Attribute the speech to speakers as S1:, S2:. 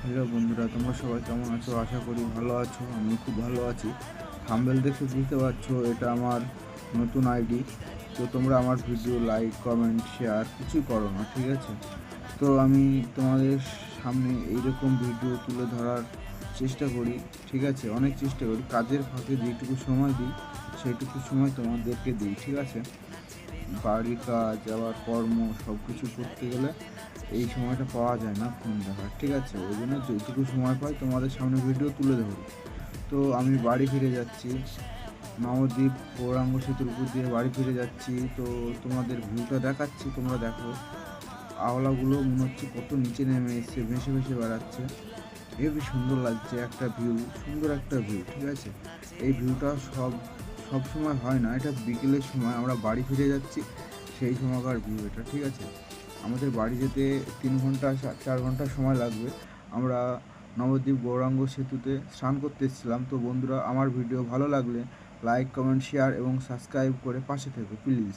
S1: Hello বন্ধুরা, তোমরা সবাই কেমন আছো? আশা করি ভালো আছো। আমি খুব ভালো আছি। থাম্বনেল দেখে বুঝতে পারছো এটা আমার নতুন আইডি। তো তোমরা আমার ভিডিও লাইক, কমেন্ট, শেয়ার কিছুই করো না, ঠিক আছে? তো আমি তোমাদের সামনে এইরকম ভিডিও তুলে ধরার চেষ্টা করি, ঠিক আছে? অনেক চেষ্টা করি, কাজের ফাঁকে যেটুকু সময় দিই সেইটুকু সময় তোমাদেরকে দিই, ঠিক আছে? বাড়ির কাজ আবার কর্ম সব কিছু করতে গেলে এই সময়টা পাওয়া যায় না ফোন দেখার, ঠিক আছে? ওই জন্য যেটুকু সময় পাই তোমাদের সামনে ভিডিও তুলে ধরি। তো আমি বাড়ি ফিরে যাচ্ছি, নবদ্বীপ গৌরাঙ্গ সেতুর উপর দিয়ে বাড়ি ফিরে যাচ্ছি। তো তোমাদের ভিউটা দেখাচ্ছি, তোমরা দেখো। আওলাগুলো মনে হচ্ছে কত নিচে নেমে এসছে, ভেসে ভেসে বেড়াচ্ছে। হেবি সুন্দর লাগছে, একটা ভিউ, সুন্দর একটা ভিউ, ঠিক আছে? এই ভিউটা সব সময় হয় না, এটা বিকেলের সময় আমরা বাড়ি ফিরে যাচ্ছি সেই সময়কার ভিউ এটা, ঠিক আছে? আমাদের বাড়ি যেতে 3 ঘন্টা 4 ঘন্টা সময় লাগবে। আমরা নবদ্বীপ গৌরাঙ্গ সেতুতে স্নান করতে এসেছিলাম। তো বন্ধুরা, আমার ভিডিও ভালো লাগলে লাইক, কমেন্ট, শেয়ার এবং সাবস্ক্রাইব করে পাশে থেকো প্লিজ।